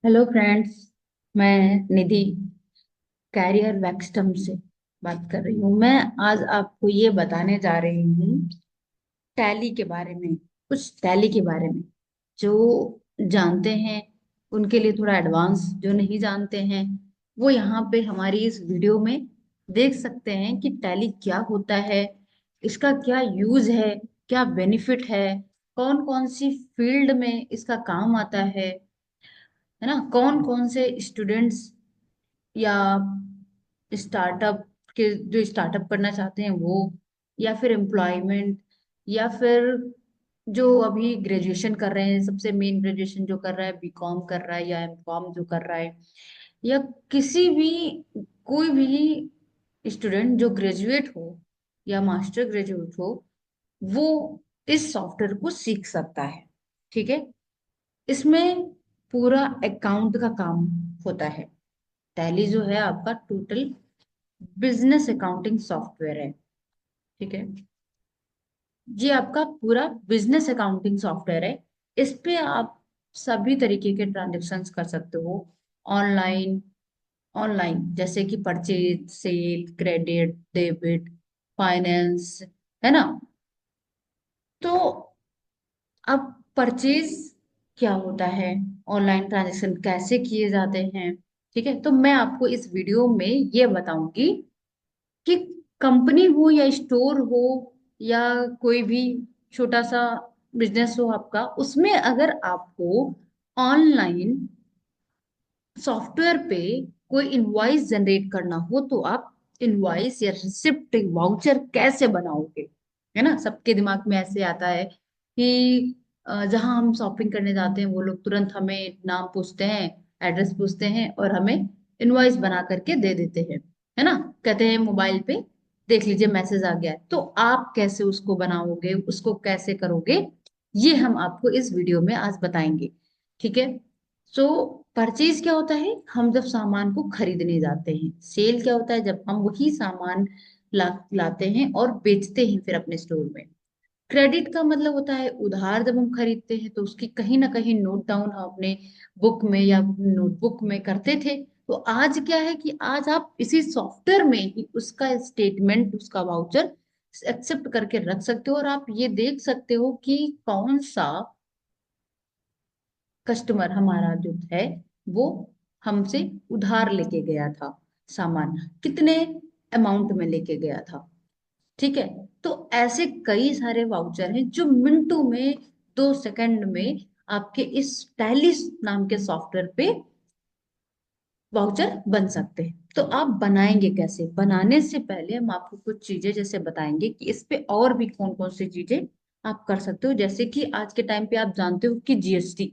Hello friends. मैं निधि career वैक्सटम से बात कर रही हूँ। मैं आज आपको ये बताने जा रही हूँ टैली के बारे में, कुछ टैली के बारे में। जो जानते हैं उनके लिए थोड़ा एडवांस, जो नहीं जानते हैं वो यहाँ पे हमारी इस वीडियो में देख सकते हैं कि टैली क्या होता है, इसका क्या यूज है, क्या बेनिफिट है, कौन कौन सी फील्ड में इसका काम आता है ना। कौन कौन से स्टूडेंट्स या स्टार्टअप के जो स्टार्टअप करना चाहते हैं वो, या फिर एम्प्लॉयमेंट, या फिर जो अभी ग्रेजुएशन कर रहे हैं, सबसे मेन ग्रेजुएशन जो कर रहा है बीकॉम कर रहा है या एमकॉम जो कर रहा है, या किसी भी कोई भी स्टूडेंट जो ग्रेजुएट हो या मास्टर ग्रेजुएट हो, वो इस सॉफ्टवेयर को सीख सकता है। ठीक है। इसमें पूरा अकाउंट का काम होता है। टैली जो है आपका टोटल बिजनेस अकाउंटिंग सॉफ्टवेयर है। ठीक है। ये आपका पूरा बिजनेस अकाउंटिंग सॉफ्टवेयर है। इस पे आप सभी तरीके के ट्रांजेक्शन्स कर सकते हो ऑनलाइन। ऑनलाइन जैसे कि purchase, sale, credit, debit, finance, है ना। तो अब परचेज क्या होता है, ऑनलाइन ट्रांजैक्शन कैसे किए जाते हैं, ठीक है, तो मैं आपको इस वीडियो में ये बताऊंगी कि कंपनी हो या स्टोर हो या कोई भी छोटा सा बिजनेस हो आपका, उसमें अगर आपको ऑनलाइन सॉफ्टवेयर पे कोई इनवॉइस जनरेट करना हो तो आप इनवॉइस या रिसिप्ट वाउचर कैसे बनाओगे। है ना, सबके दिमाग में ऐसे आता है कि जहां हम शॉपिंग करने जाते हैं वो लोग तुरंत हमें नाम पूछते हैं, एड्रेस पूछते हैं और हमें इनवॉइस बना करके दे देते हैं। है ना, कहते हैं मोबाइल पे देख लीजिए मैसेज आ गया है। तो आप कैसे उसको बनाओगे, उसको कैसे करोगे, ये हम आपको इस वीडियो में आज बताएंगे। ठीक है। सो परचेज क्या होता है, हम जब सामान को खरीदने जाते हैं। सेल क्या होता है, जब हम वही सामान लाते हैं और बेचते हैं फिर अपने स्टोर में। क्रेडिट का मतलब होता है उधार, जब हम खरीदते हैं तो उसकी कहीं ना कहीं नोट डाउन हम अपने बुक में या नोटबुक में करते थे। तो आज क्या है कि आज आप इसी सॉफ्टवेयर में ही उसका स्टेटमेंट, उसका वाउचर एक्सेप्ट करके रख सकते हो और आप ये देख सकते हो कि कौन सा कस्टमर हमारा जो है वो हमसे उधार लेके गया था, सामान कितने अमाउंट में लेके गया था। ठीक है। तो ऐसे कई सारे वाउचर हैं जो मिनटों में, 2 सेकंड में आपके इस टैली नाम के सॉफ्टवेयर पे वाउचर बन सकते हैं। तो आप बनाएंगे कैसे, बनाने से पहले हम आपको कुछ चीजें जैसे बताएंगे कि इस पे और भी कौन कौन सी चीजें आप कर सकते हो। जैसे कि आज के टाइम पे आप जानते हो कि जीएसटी,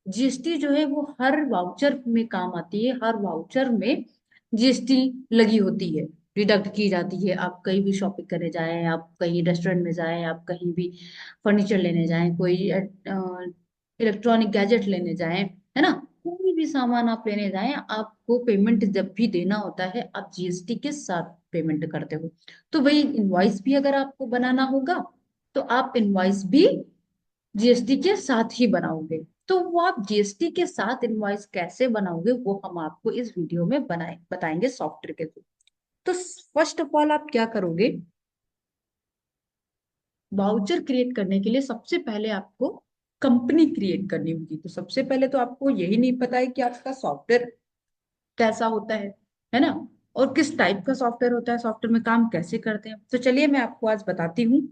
जीएसटी जो है वो हर वाउचर में काम आती है। हर वाउचर में जीएसटी लगी होती है, डिडक्ट की जाती है। आप कहीं भी शॉपिंग करने जाएं, आप कहीं रेस्टोरेंट में जाएं, आप कहीं भी फर्नीचर लेने जाएं, कोई इलेक्ट्रॉनिक गैजेट लेने जाएं, है ना, कोई भी सामान आप लेने जाएं, आपको पेमेंट जब भी देना होता है आप जीएसटी के साथ पेमेंट करते हो। तो वही इनवॉइस भी अगर आपको बनाना होगा तो आप इनवॉइस भी जीएसटी के साथ ही बनाओगे। तो वो आप जीएसटी के साथ इनवॉइस कैसे बनाओगे वो हम आपको इस वीडियो में बनाए बताएंगे सॉफ्टवेयर के थ्रू। तो फर्स्ट ऑफ ऑल आप क्या करोगे, वाउचर क्रिएट करने के लिए सबसे पहले आपको कंपनी क्रिएट करनी होगी। तो सबसे पहले तो आपको यही नहीं पता है कि आपका सॉफ्टवेयर कैसा होता है ना, और किस टाइप का सॉफ्टवेयर होता है, सॉफ्टवेयर में काम कैसे करते हैं। तो चलिए मैं आपको आज बताती हूँ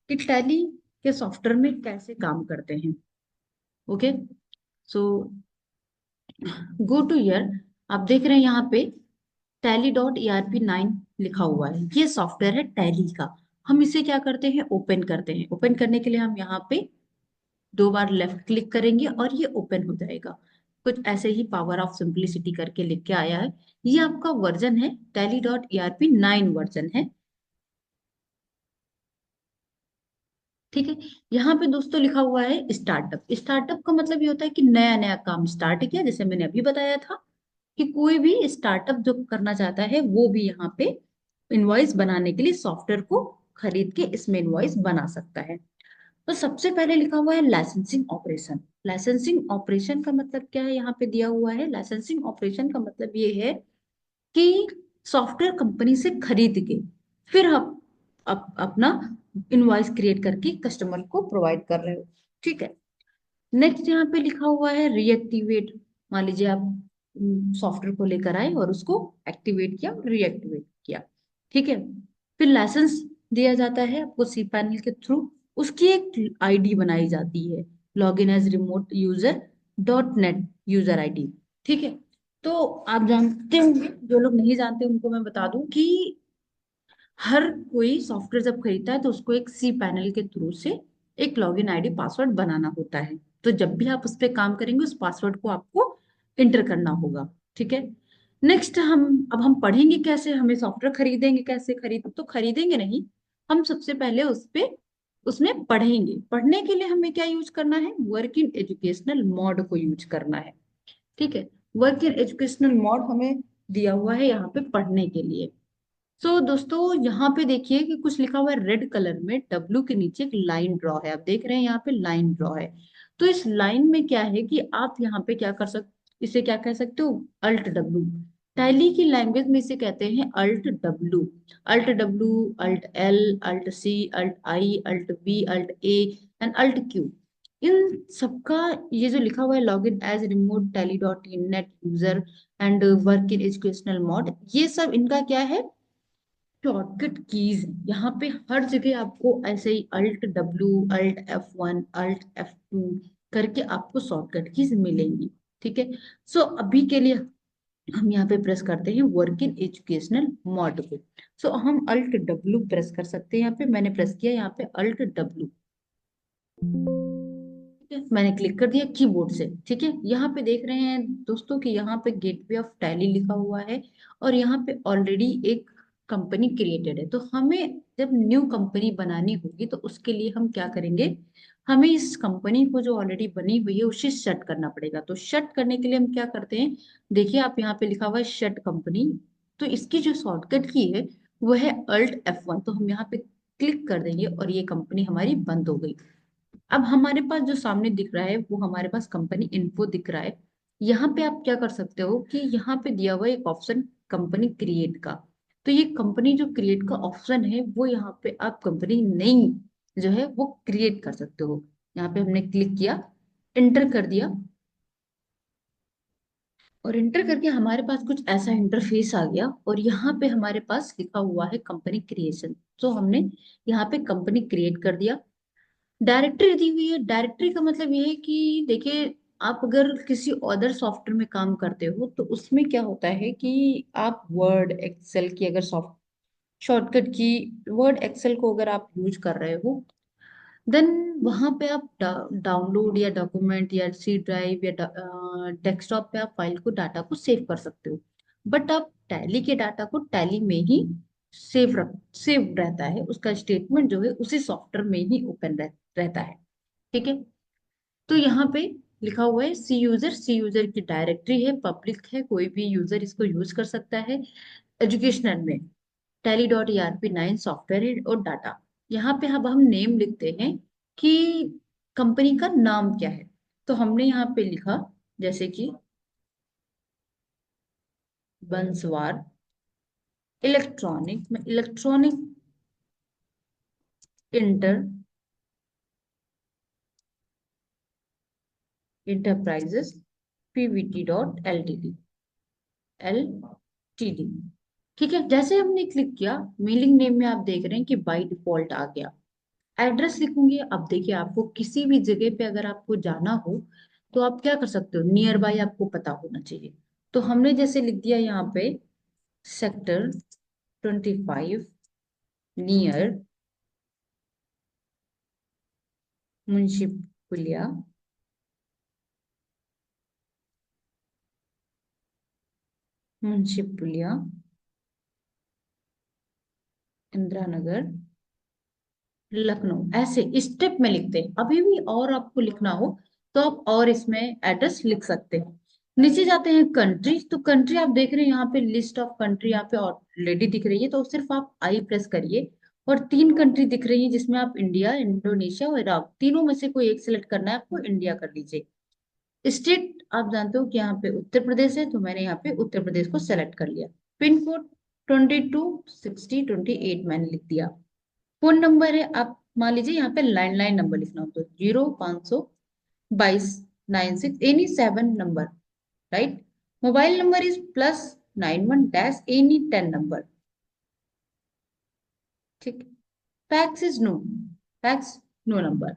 कि टैली के सॉफ्टवेयर में कैसे काम करते हैं। ओके। सो गो टू ईयर, आप देख रहे हैं यहाँ पे tally.erp9 लिखा हुआ है, ये सॉफ्टवेयर है टैली का। हम इसे क्या करते हैं, ओपन करते हैं। ओपन करने के लिए हम यहाँ पे 2 बार लेफ्ट क्लिक करेंगे और ये ओपन हो जाएगा। कुछ ऐसे ही पावर ऑफ सिंप्लिसिटी करके लिख के आया है। ये आपका वर्जन है, tally.erp9 वर्जन है। ठीक है। यहाँ पे दोस्तों लिखा हुआ है स्टार्टअप। स्टार्टअप का मतलब ये होता है कि नया नया काम स्टार्ट किया, जैसे मैंने अभी बताया था कि कोई भी स्टार्टअप जो करना चाहता है वो भी यहाँ पे इनवॉइस बनाने के लिए सॉफ्टवेयर को खरीद के इसमें इनवॉइस बना सकता है। तो सबसे पहले लिखा हुआ है लाइसेंसिंग ऑपरेशन। लाइसेंसिंग ऑपरेशन का मतलब क्या है, यहाँ पे दिया हुआ है। लाइसेंसिंग ऑपरेशन का मतलब ये है कि सॉफ्टवेयर कंपनी से खरीद के फिर आप अपना इनवॉइस क्रिएट करके कस्टमर को प्रोवाइड कर रहे हो। ठीक है। नेक्स्ट यहाँ पे लिखा हुआ है रीएक्टिवेट। मान लीजिए आप सॉफ्टवेयर को लेकर आए और उसको एक्टिवेट किया, रीएक्टिवेट किया। ठीक है। फिर लाइसेंस दिया जाता है आपको सी पैनल के थ्रू। उसकी एक आईडी बनाई जाती है, log in as remote user dot net user ID. ठीक है। तो आप जानते होंगे, जो लोग नहीं जानते उनको मैं बता दूं कि हर कोई सॉफ्टवेयर जब खरीदता है तो उसको एक सी पैनल के थ्रू से एक लॉगिन आईडी पासवर्ड बनाना होता है। तो जब भी आप उस पर काम करेंगे उस पासवर्ड को आपको इंटर करना होगा। ठीक है। नेक्स्ट हम पढ़ेंगे कैसे, हमें सॉफ्टवेयर खरीदेंगे कैसे, तो खरीदेंगे नहीं, हम सबसे पहले उस पे उसमें पढ़ेंगे। पढ़ने के लिए हमें क्या यूज करना है, वर्क इन एजुकेशनल मोड को यूज करना है। ठीक है। वर्क इन एजुकेशनल मोड हमें दिया हुआ है यहाँ पे पढ़ने के लिए। दोस्तों यहाँ पे देखिए कि कुछ लिखा हुआ है रेड कलर में, डब्लू के नीचे एक लाइन ड्रॉ है, आप देख रहे हैं यहाँ पे लाइन ड्रॉ है। तो इस लाइन में क्या है कि आप यहाँ पे क्या कर सकते, इसे क्या कह सकते हो, अल्ट डब्लू। टैली की लैंग्वेज में इसे कहते हैं alt W. Alt W, alt L, alt C, alt I, alt B, alt A and alt Q. इन सबका ये जो लिखा हुआ है log in as remote Tally dot in net user and work in educational mode, ये सब इनका क्या है, शॉर्टकट कीज। यहाँ पे हर जगह आपको ऐसे ही alt W, alt F1, alt F2 करके आपको शॉर्टकट कीज मिलेंगी। ठीक है। अभी के लिए हम यहाँ पे प्रेस करते हैं वर्क इन एजुकेशनल मोड को। हम अल्ट डब्ल्यू प्रेस कर सकते हैं, यहाँ पे मैंने प्रेस किया यहाँ पे अल्ट डब्ल्यू। ठीक है, मैंने क्लिक कर दिया कीबोर्ड से। ठीक है। यहाँ पे देख रहे हैं दोस्तों कि यहाँ पे गेटवे ऑफ टैली लिखा हुआ है और यहाँ पे ऑलरेडी एक कंपनी क्रिएटेड है। तो हमें जब न्यू कंपनी बनानी होगी तो उसके लिए हम क्या करेंगे, हमें इस कंपनी को जो ऑलरेडी बनी हुई है उसे शट करना पड़ेगा। तो शट करने के लिए हम क्या करते हैं, देखिए आप यहाँ पे लिखा हुआ है शट कंपनी। तो इसकी जो शॉर्टकट की है वो है अल्ट F1। तो हम यहाँ पे क्लिक कर देंगे और ये कंपनी हमारी बंद हो गई। अब हमारे पास जो सामने दिख रहा है वो हमारे पास कंपनी इन्फो दिख रहा है। यहाँ पे आप क्या कर सकते हो कि यहाँ पे दिया हुआ है एक ऑप्शन कंपनी क्रिएट का। तो ये कंपनी जो क्रिएट का ऑप्शन है वो यहाँ पे आप कंपनी नई जो है वो क्रिएट कर सकते हो। यहाँ पे हमने क्लिक किया, एंटर कर दिया और एंटर करके हमारे पास कुछ ऐसा इंटरफेस आ गया और यहाँ पे हमारे पास लिखा हुआ है कंपनी क्रिएशन। तो हमने यहाँ पे कंपनी क्रिएट कर दिया। डायरेक्टरी दी हुई है। डायरेक्टरी का मतलब ये है कि देखिए आप अगर किसी अदर सॉफ्टवेयर में काम करते हो तो उसमें क्या होता है कि आप वर्ड एक्सेल की अगर सॉफ्ट शॉर्टकट की, वर्ड एक्सेल को अगर आप यूज कर रहे हो देन वहां पे आप डाउनलोड या डॉक्यूमेंट या सी ड्राइव या डेस्कटॉप पे आप फाइल को डाटा को सेव कर सकते हो। बट आप टैली के डाटा को टैली में ही सेव रहता है, उसका स्टेटमेंट जो है उसी सॉफ्टवेयर में ही ओपन रहता है। ठीक है। तो यहाँ पे लिखा हुआ है सी यूजर। सी यूजर की डायरेक्टरी है, पब्लिक है, कोई भी यूजर इसको यूज कर सकता है। एजुकेशनल में टैली डॉट ERP9 सॉफ्टवेयर है और डाटा। यहाँ पे अब हम नेम लिखते हैं कि कंपनी का नाम क्या है। तो हमने यहाँ पे लिखा जैसे कि बंसवार इलेक्ट्रॉनिक में electronic inter enterprises PVT dot LTD। ठीक है। जैसे हमने क्लिक किया मेलिंग नेम में आप देख रहे हैं कि बाय डिफॉल्ट आ गया। एड्रेस लिखूंगी। अब देखिए आपको किसी भी जगह पे अगर आपको जाना हो तो आप क्या कर सकते हो, नियर बाय आपको पता होना चाहिए। तो हमने जैसे लिख दिया यहाँ पे सेक्टर 25 नियर मुंशी पुलिया, मुंशी पुलिया इंदिरा नगर लखनऊ। ऐसे स्टेप में लिखते हैं। अभी भी और आपको लिखना हो तो आप और इसमें एड्रेस लिख सकते हैं। नीचे जाते हैं कंट्री। तो कंट्री आप देख रहे हैं यहाँ पे लिस्ट ऑफ कंट्री यहाँ पे ऑलरेडी दिख रही है, तो सिर्फ आप आई प्रेस करिए और 3 कंट्री दिख रही है जिसमें आप इंडिया, इंडोनेशिया और इराक, तीनों में से कोई एक सिलेक्ट करना है आपको, इंडिया कर लीजिए। स्टेट आप जानते हो कि यहाँ पे उत्तर प्रदेश है, तो मैंने यहाँ पे उत्तर प्रदेश को सेलेक्ट कर लिया। पिन कोड 226028 मैंने लिख दिया। फोन नंबर है, आप मान लीजिए यहाँ पे लैंडलाइन नंबर लिखना हो तो 0522 96 any 7 number, right. Mobile number is +91 - any 10 number, ठीक। Fax is no, fax no number,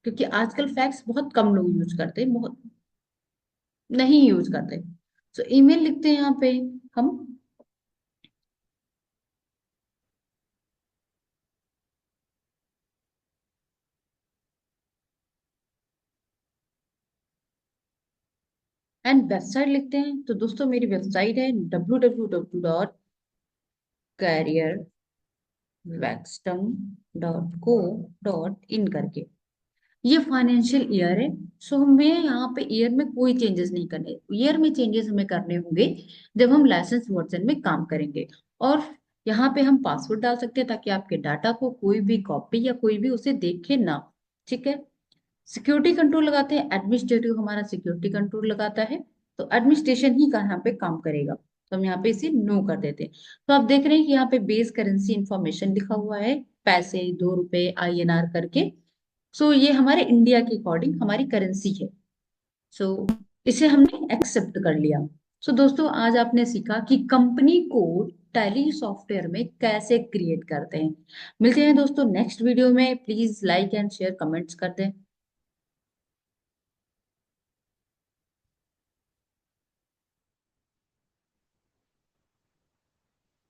क्योंकि आजकल फैक्स बहुत कम लोग यूज करते हैं, बहुत नहीं यूज करते। सो ईमेल लिखते हैं यहाँ पे हम। एंड वेबसाइट लिखते हैं, तो दोस्तों मेरी वेबसाइट है www.careerwaxton.co.in करके। ये फाइनेंशियल ईयर है। सो हमें यहाँ पे ईयर में कोई चेंजेस नहीं करने, ईयर में चेंजेस हमें करने होंगे जब हम लाइसेंस वर्जन में काम करेंगे। और यहाँ पे हम पासवर्ड डाल सकते हैं ताकि आपके डाटा को कोई भी कॉपी या कोई भी उसे देखे ना, ठीक है। सिक्योरिटी कंट्रोल लगाते हैं, एडमिनिस्ट्रेटिव हमारा सिक्योरिटी कंट्रोल लगाता है, तो एडमिनिस्ट्रेशन ही का यहाँ पे काम करेगा, तो हम यहाँ पे इसे नो कर देते हैं। तो आप देख रहे हैं कि यहाँ पे बेस करेंसी इंफॉर्मेशन लिखा हुआ है, पैसे 2 रुपए INR करके। सो ये हमारे इंडिया के अकॉर्डिंग हमारी करेंसी है। सो इसे हमने एक्सेप्ट कर लिया। सो दोस्तों आज आपने सीखा कि कंपनी कोड टैली सॉफ्टवेयर में कैसे क्रिएट करते हैं। मिलते हैं दोस्तों नेक्स्ट वीडियो में, please like and share comments कर दें।